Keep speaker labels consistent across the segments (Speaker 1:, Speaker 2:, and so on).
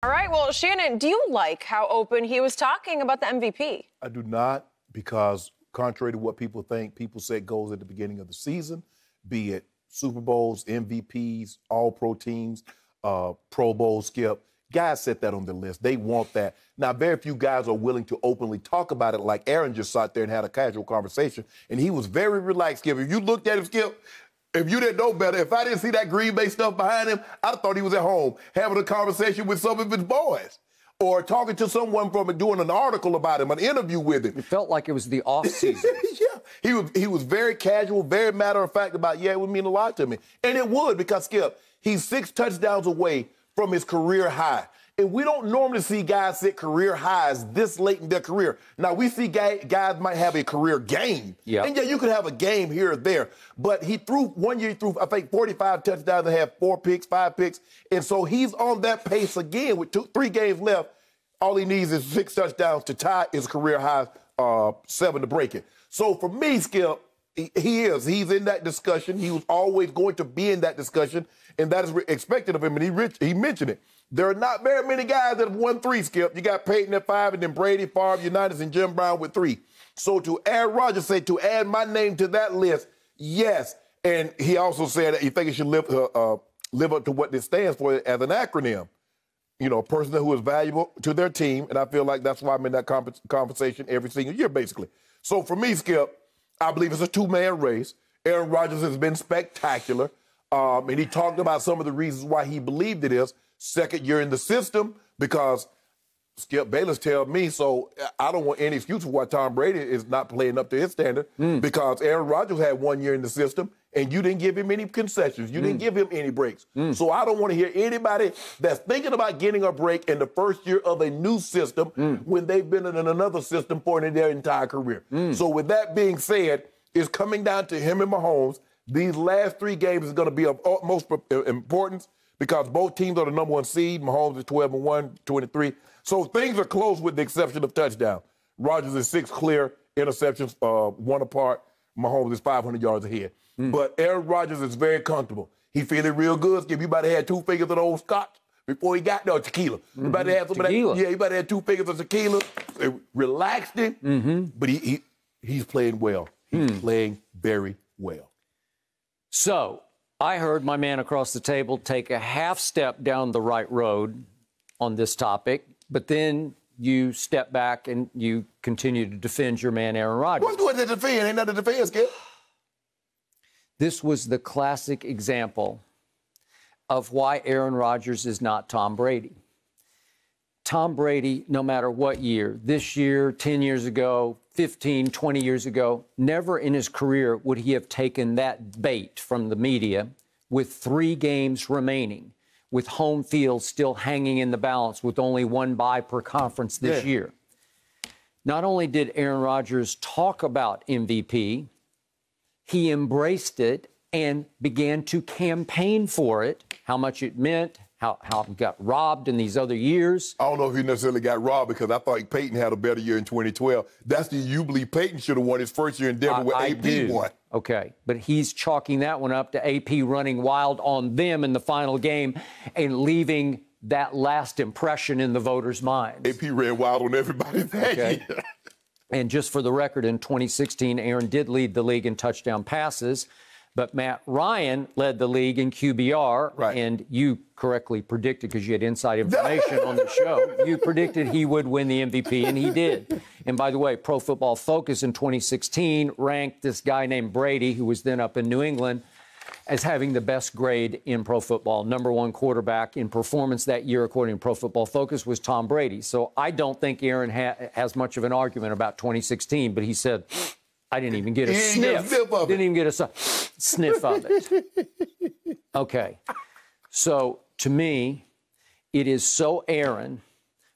Speaker 1: All right, well, Shannon, do you like how open he was talking about the MVP?
Speaker 2: I do not, because contrary to what people think, people set goals at the beginning of the season, be it Super Bowls, MVPs, All-Pro teams, Pro Bowl, Skip. Guys set that on their list. They want that. Now, very few guys are willing to openly talk about it, like Aaron just sat there and had a casual conversation, and he was very relaxed, Skip. If you looked at him, Skip, if you didn't know better, if I didn't see that Green Bay stuff behind him, I thought he was at home having a conversation with some of his boys or talking to someone from it, doing an article about him, an interview with him.
Speaker 3: It felt like it was the off season.
Speaker 2: Yeah, he was very casual, very matter of fact about, yeah, it would mean a lot to me. And it would, because, Skip, he's 6 touchdowns away from his career high. And we don't normally see guys set career highs this late in their career. Now, we see guys might have a career game.
Speaker 3: Yep.
Speaker 2: And, yeah, you could have a game here or there. But one year he threw, I think, 45 touchdowns and had 4 picks, 5 picks. And so he's on that pace again with 3 games left. All he needs is 6 touchdowns to tie his career high, 7 to break it. So for me, Skip, he's in that discussion. He was always going to be in that discussion, and that is expected of him, and he mentioned it. There are not very many guys that have won 3, Skip. You got Peyton at 5, and then Brady, Favre, Unitas, and Jim Brown with 3. So to Aaron Rodgers say, to add my name to that list, yes. And he also said that he thinks it should live up to what this stands for as an acronym. You know, a person who is valuable to their team, and I feel like that's why I'm in that conversation every single year, basically. So for me, Skip, I believe it's a 2-man race. Aaron Rodgers has been spectacular, and he talked about some of the reasons why he believed it is. Second year in the system, because Skip Bayless tells me, so I don't want any excuse for why Tom Brady is not playing up to his standard, because Aaron Rodgers had 1 year in the system, and you didn't give him any concessions. You didn't give him any breaks. So I don't want to hear anybody that's thinking about getting a break in the first year of a new system when they've been in another system for their entire career. So with that being said, it's coming down to him and Mahomes. These last 3 games is going to be of utmost importance, because both teams are the number 1 seed. Mahomes is 12-1, 23. So things are close with the exception of touchdown. Rodgers is 6 clear, interceptions 1 apart. Mahomes is 500 yards ahead. But Aaron Rodgers is very comfortable. He feeling real good. Skip, you about to have 2 fingers of the old scotch before he got there, tequila. You about to have some
Speaker 3: tequila.
Speaker 2: of that. Yeah, you about to have 2 fingers of tequila. It relaxed him, but he's playing well. He's playing very well.
Speaker 3: So I heard my man across the table take a half step down the right road on this topic, but then you step back and you continue to defend your man, Aaron Rodgers.
Speaker 2: What's going to defend? Ain't nothing to defend, Skip.
Speaker 3: This was the classic example of why Aaron Rodgers is not Tom Brady. Tom Brady, no matter what year, this year, 10 years ago, 15, 20 years ago, never in his career would he have taken that bait from the media with 3 games remaining, with home field still hanging in the balance with only 1 bye per conference this year. Not only did Aaron Rodgers talk about MVP, he embraced it and began to campaign for it, how much it meant, how he got robbed in these other years.
Speaker 2: I don't know if he necessarily got robbed, because I thought Peyton had a better year in 2012. That's the year you believe Peyton should have won his first year in Denver where AP won.
Speaker 3: Okay, but he's chalking that one up to AP running wild on them in the final game and leaving that last impression in the voters' minds.
Speaker 2: AP ran wild on everybody that year.
Speaker 3: And just for the record, in 2016, Aaron did lead the league in touchdown passes, but Matt Ryan led the league in QBR, and you correctly predicted, because you had inside information on the show, you predicted he would win the MVP, and he did. And by the way, Pro Football Focus in 2016 ranked this guy named Brady, who was then up in New England, as having the best grade in pro football. #1 quarterback in performance that year, according to Pro Football Focus, was Tom Brady. So I don't think Aaron has much of an argument about 2016, but he said, I didn't even get a sniff. Didn't even get a sniff of it. Okay. So to me, it is so Aaron,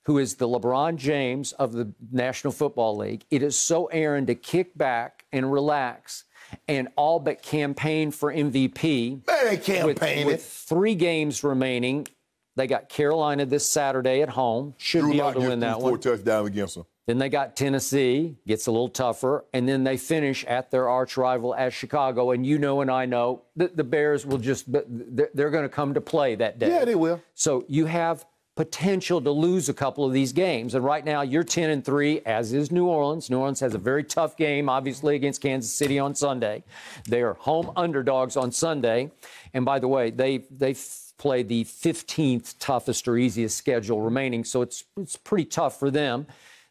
Speaker 3: who is the LeBron James of the National Football League, it is so Aaron to kick back and relax and all but campaign for MVP.
Speaker 2: Man, campaigning.
Speaker 3: With 3 games remaining. They got Carolina this Saturday at home. Should be able to win that one.
Speaker 2: 4 touchdowns against them.
Speaker 3: Then they got Tennessee, gets a little tougher, and then they finish at their arch rival at Chicago. And you know and I know the Bears will just, they're going to come to play that day.
Speaker 2: Yeah, they will.
Speaker 3: So you have potential to lose a couple of these games. And right now, you're 10-3, as is New Orleans. New Orleans has a very tough game, obviously, against Kansas City on Sunday. They are home underdogs on Sunday. And by the way, they play the 15th toughest or easiest schedule remaining, so it's pretty tough for them.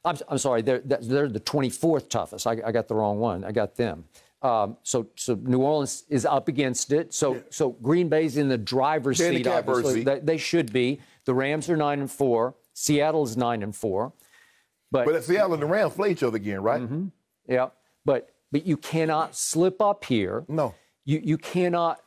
Speaker 3: I'm sorry, they're the 24th toughest. I got the wrong one. I got them. So New Orleans is up against it. So Green Bay's in the driver's seat, obviously. They should be. The Rams are 9-4. Seattle is 9-4. But
Speaker 2: Seattle and the Rams play each other again, right?
Speaker 3: Mm-hmm. Yeah. But you cannot slip up here.
Speaker 2: No.
Speaker 3: You cannot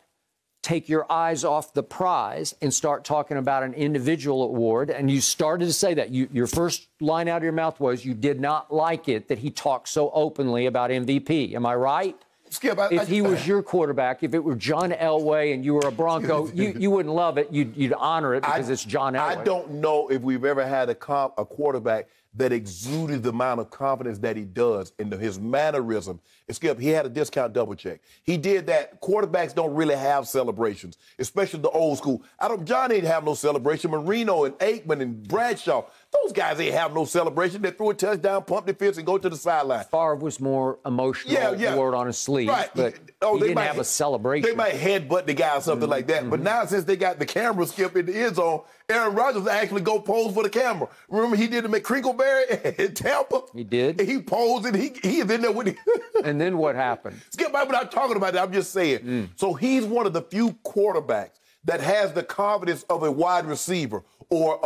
Speaker 3: take your eyes off the prize and start talking about an individual award. And you started to say that. Your first line out of your mouth was you did not like it that he talked so openly about MVP. Am I right?
Speaker 2: Skip,
Speaker 3: if he was your quarterback, if it were John Elway and you were a Bronco, you wouldn't love it. You'd honor it because it's John Elway.
Speaker 2: I don't know if we've ever had a quarterback that exuded the amount of confidence that he does in his mannerism. Skip, he had a discount double check. He did that. Quarterbacks don't really have celebrations, especially the old school. John ain't have no celebration. Marino and Aikman and Bradshaw, those guys ain't have no celebration. They threw a touchdown, pumped the fist, and go to the sideline.
Speaker 3: Favre was more emotional, word on his sleeve, but he didn't have a celebration.
Speaker 2: They might headbutt the guy or something like that. But now, since they got the camera, Skip, in the end zone, Aaron Rodgers actually go pose for the camera. Remember, he did it at Crinkleberry in Tampa?
Speaker 3: He did.
Speaker 2: And he posed, and he is in there with him.
Speaker 3: And then what happened?
Speaker 2: Skip, I'm not talking about that. I'm just saying. So he's one of the few quarterbacks that has the confidence of a wide receiver or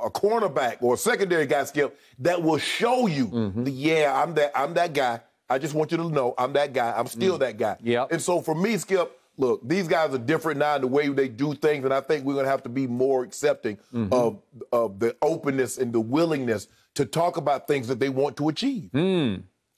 Speaker 2: a cornerback or a secondary guy, Skip, that will show you, I'm that guy. I just want you to know I'm that guy. I'm still that guy.
Speaker 3: Yep.
Speaker 2: And so for me, Skip, look, these guys are different now in the way they do things, and I think we're going to have to be more accepting of the openness and the willingness to talk about things that they want to achieve.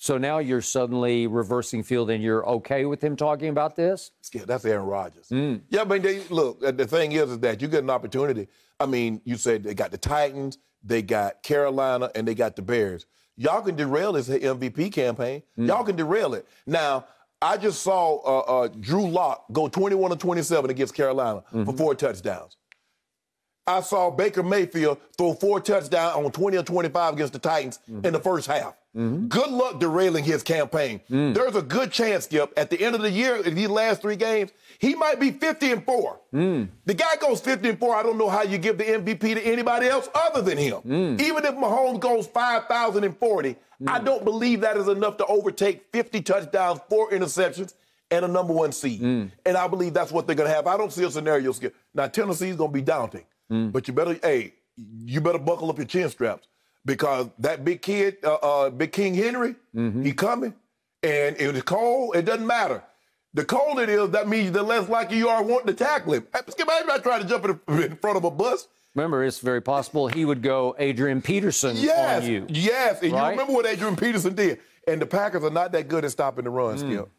Speaker 3: So now you're suddenly reversing field and you're okay with him talking about this?
Speaker 2: Skip, that's Aaron Rodgers. Yeah, but look, the thing is that you get an opportunity. I mean, you said they got the Titans, they got Carolina, and they got the Bears. Y'all can derail this MVP campaign. Y'all can derail it. Now, I just saw Drew Lock go 21-27 against Carolina for 4 touchdowns. I saw Baker Mayfield throw 4 touchdowns on 20 or 25 against the Titans in the first half. Good luck derailing his campaign. There's a good chance, Skip, at the end of the year, in these last 3 games, he might be 50-4. The guy goes 50-4. I don't know how you give the MVP to anybody else other than him. Even if Mahomes goes 5,040, I don't believe that is enough to overtake 50 touchdowns, 4 interceptions, and a #1 seed. And I believe that's what they're going to have. I don't see a scenario, Skip. Now, Tennessee's going to be daunting. But you better buckle up your chin straps because that big kid, Big King Henry, he coming. And if it's cold, it doesn't matter. The colder it is, that means the less likely you are wanting to tackle him. Skip, I'm not trying to jump in front of a bus.
Speaker 3: Remember, it's very possible he would go Adrian Peterson on you.
Speaker 2: Yes, and
Speaker 3: right?
Speaker 2: you remember what Adrian Peterson did. And the Packers are not that good at stopping the run, Skip.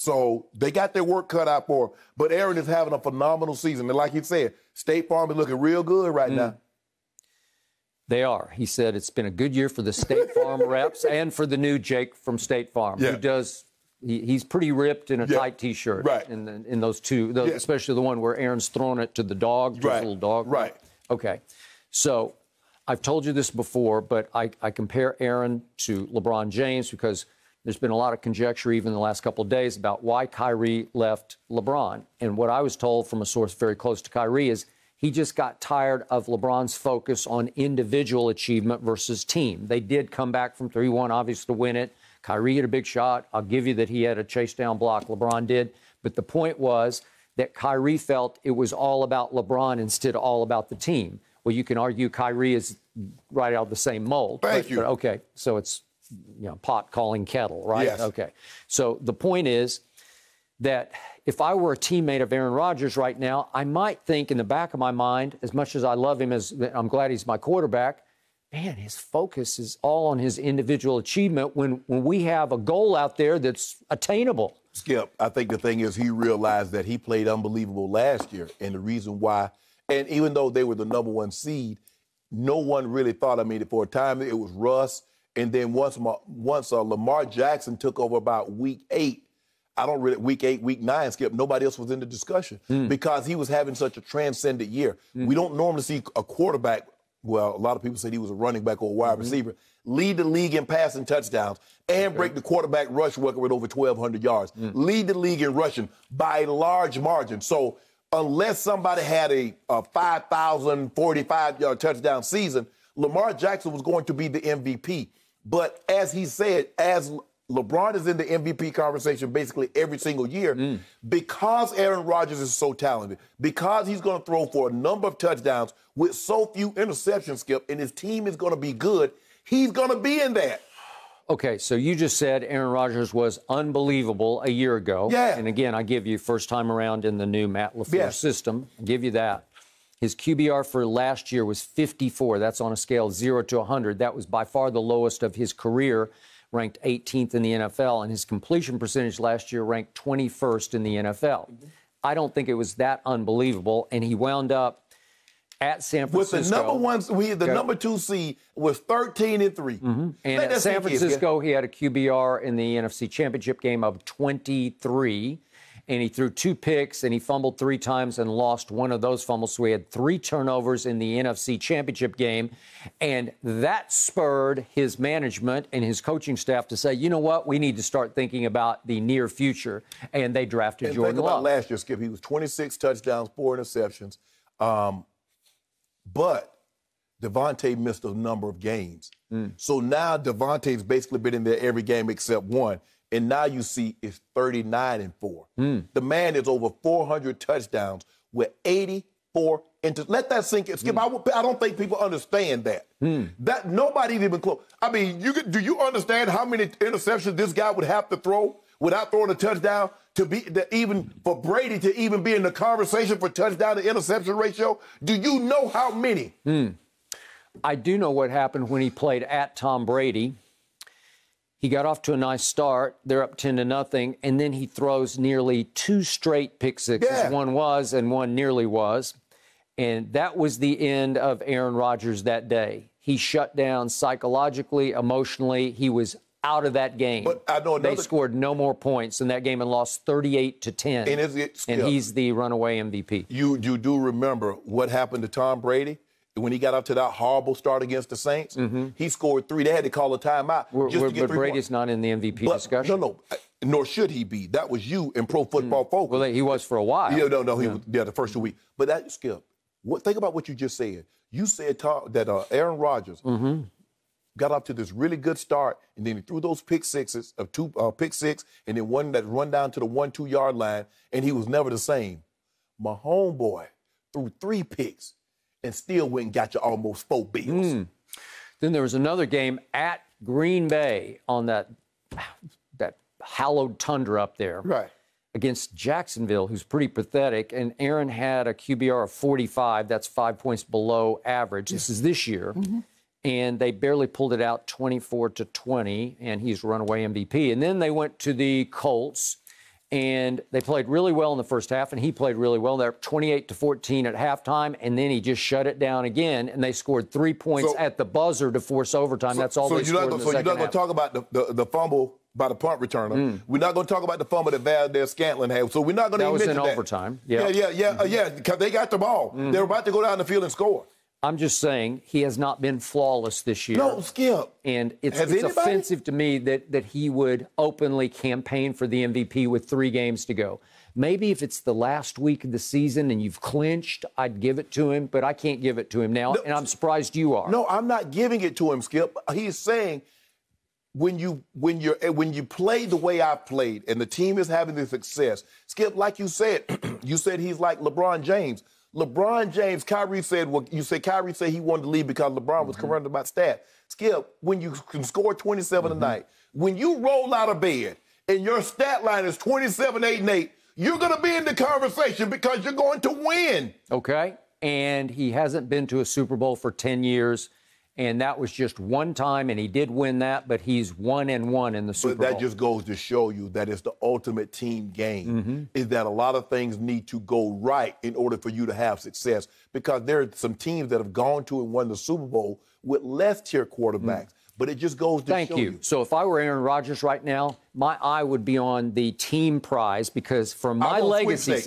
Speaker 2: So they got their work cut out for them. But Aaron is having a phenomenal season. And like he said, State Farm is looking real good right now.
Speaker 3: They are. He said it's been a good year for the State Farm reps and for the new Jake from State Farm, who does. He's pretty ripped in a tight T-shirt.
Speaker 2: Right.
Speaker 3: In those two, especially the one where Aaron's throwing it to the dog, to his little dog.
Speaker 2: Right.
Speaker 3: Okay. So I've told you this before, but I compare Aaron to LeBron James because there's been a lot of conjecture even in the last couple of days about why Kyrie left LeBron. And what I was told from a source very close to Kyrie is he just got tired of LeBron's focus on individual achievement versus team. They did come back from 3-1, obviously, to win it. Kyrie hit a big shot. I'll give you that he had a chase down block. LeBron did. But the point was that Kyrie felt it was all about LeBron instead of all about the team. Well, you can argue Kyrie is right out of the same mold.
Speaker 2: Thank you.
Speaker 3: But okay, so it's pot calling kettle, right?
Speaker 2: Yes. Okay.
Speaker 3: So the point is that if I were a teammate of Aaron Rodgers right now, I might think in the back of my mind, as much as I love him, as I'm glad he's my quarterback, man, his focus is all on his individual achievement when we have a goal out there that's attainable.
Speaker 2: Skip, I think the thing is he realized that he played unbelievable last year. And the reason why, and even though they were the #1 seed, no one really thought, for a time it was Russ. And then once Lamar Jackson took over about week 8, I don't really, week 8, week 9, Skip, nobody else was in the discussion because he was having such a transcendent year. We don't normally see a quarterback, well, a lot of people said he was a running back or a wide receiver, lead the league in passing touchdowns and break the quarterback rush record with over 1,200 yards. Lead the league in rushing by a large margin. So unless somebody had a 5,045-yard touchdown season, Lamar Jackson was going to be the MVP. But as he said, as LeBron is in the MVP conversation basically every single year, because Aaron Rodgers is so talented, because he's going to throw for a number of touchdowns with so few interceptions, Skip, and his team is going to be good, he's going to be in that.
Speaker 3: Okay, so you just said Aaron Rodgers was unbelievable a year ago.
Speaker 2: Yeah.
Speaker 3: And again, I give you first time around in the new Matt LaFleur system. I give you that. His QBR for last year was 54. That's on a scale of 0 to 100. That was by far the lowest of his career, ranked 18th in the NFL. And his completion percentage last year ranked 21st in the NFL. I don't think it was that unbelievable. And he wound up at San Francisco.
Speaker 2: With the number one, the number 2 seed was 13-3.
Speaker 3: And at San Francisco, he had a QBR in the NFC Championship game of 23. And he threw 2 picks, and he fumbled 3 times and lost one of those fumbles. So he had 3 turnovers in the NFC Championship game. And that spurred his management and his coaching staff to say, you know what, we need to start thinking about the near future. And they drafted Jordan Love.
Speaker 2: Think about last year, Skip. He was 26 touchdowns, 4 interceptions. But Devontae missed a number of games. So now Devontae's basically been in there every game except one. And now you see it's 39-4. The man is over 400 touchdowns with 84 Let that sink in. Skip, I don't think people understand that. That nobody's even close. I mean, do you understand how many interceptions this guy would have to throw without throwing a touchdown even for Brady to even be in the conversation for touchdown to interception ratio? Do you know how many?
Speaker 3: I do know what happened when he played at Tom Brady. He got off to a nice start. They're up 10-0, and then he throws nearly 2 straight pick sixes.
Speaker 2: Yeah.
Speaker 3: One was and one nearly was. And that was the end of Aaron Rodgers that day. He shut down psychologically, emotionally. He was out of that game.
Speaker 2: But I know
Speaker 3: they scored no more points in that game and lost 38-10. And he's the runaway MVP.
Speaker 2: You do remember what happened to Tom Brady? When he got up to that horrible start against the Saints, he scored 3. They had to call a timeout just to get 3
Speaker 3: But Brady's not in the MVP discussion.
Speaker 2: No, nor should he be. That was you in Pro Football Focus.
Speaker 3: Well, he was for a while.
Speaker 2: He was the first 2 weeks. But that, Skip, think about what you just said. You said that Aaron Rodgers got up to this really good start, and then he threw those pick sixes, 2 pick six, and then one that run down to the 1-2 yard line, and he was never the same. My homeboy threw 3 picks and still went and got you almost 4 bills.
Speaker 3: Then there was another game at Green Bay on that hallowed tundra up there.
Speaker 2: Right.
Speaker 3: Against Jacksonville, who's pretty pathetic. And Aaron had a QBR of 45. That's 5 points below average. This is this year. And they barely pulled it out 24-20, and he's runaway MVP. And then they went to the Colts, and they played really well in the first half, and he played really well. They're 28-14 at halftime, and then he just shut it down again, and they scored 3 points at the buzzer to force overtime. That's all they scored in the second half.
Speaker 2: So you're not going to talk about the fumble by the punt returner. We're not going to talk about the fumble that Valdez-Scantling had. So we're not going to mention that.
Speaker 3: That was in overtime.
Speaker 2: Yeah, because they got the ball. They were about to go down the field and score.
Speaker 3: I'm just saying he has not been flawless this year.
Speaker 2: No, Skip.
Speaker 3: And it's offensive to me that he would openly campaign for the MVP with 3 games to go. Maybe if it's the last week of the season and you've clinched, I'd give it to him, but I can't give it to him now, and I'm surprised you are.
Speaker 2: No, I'm not giving it to him, Skip. He's saying when you play the way I've played and the team is having the success, Skip, like you said, he's like LeBron James. LeBron James, Kyrie said he wanted to leave because LeBron was concerned about stats. Skip, when you can score 27 a night, when you roll out of bed and your stat line is 27, 8, and 8, you're going to be in the conversation because you're going to win.
Speaker 3: Okay. And he hasn't been to a Super Bowl for 10 years. And that was just one time, and he did win that, but he's 1-1 in the Super Bowl.
Speaker 2: But that just goes to show you that it's the ultimate team game, is that a lot of things need to go right in order for you to have success. Because there are some teams that have gone to and won the Super Bowl with less tier quarterbacks. But it just goes to
Speaker 3: Thank
Speaker 2: show
Speaker 3: you. So if I were Aaron Rodgers right now, my eye would be on the team prize because for my legacy's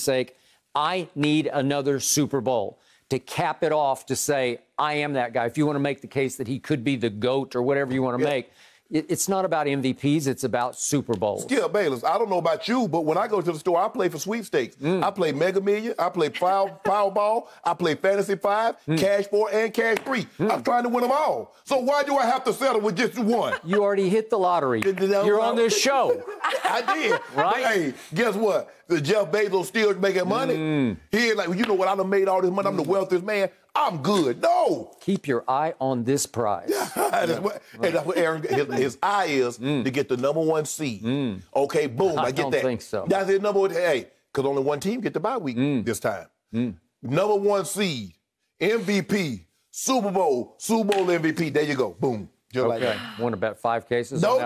Speaker 3: sake, I need another Super Bowl to cap it off to say, I am that guy. If you want to make the case that he could be the GOAT or whatever you want to make, it's not about MVPs. It's about Super Bowls.
Speaker 2: Skip Bayless, I don't know about you, but when I go to the store, I play for sweepstakes. I play Mega Million. I play Powerball. I play Fantasy 5, Cash 4, and Cash 3. I'm trying to win them all. So why do I have to settle with just one?
Speaker 3: You already hit the lottery. You're on this show.
Speaker 2: I did.
Speaker 3: Right?
Speaker 2: But, hey, guess what? The Jeff Bezos still making money. He ain't like, you know what? I done made all this money. I'm the wealthiest man. I'm good. No.
Speaker 3: Keep your eye on this prize.
Speaker 2: And that's what Aaron, his eye is to get the #1 seed. Okay, boom. I get that.
Speaker 3: I don't think so.
Speaker 2: That's his number one. Hey, because only one team get the bye week this time. #1 seed, MVP, Super Bowl MVP. There you go. Boom. Just like that.
Speaker 3: Want to bet 5 cases?
Speaker 2: No.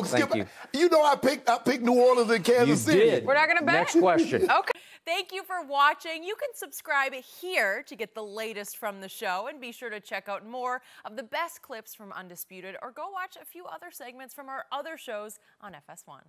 Speaker 3: Skip.
Speaker 2: Skip. You know I picked New Orleans and Kansas City.
Speaker 3: You did.
Speaker 1: We're not going to bet?
Speaker 3: Next question.
Speaker 1: Okay.
Speaker 4: Thank you for watching. You can subscribe here to get the latest from the show, and be sure to check out more of the best clips from Undisputed, or go watch a few other segments from our other shows on FS1.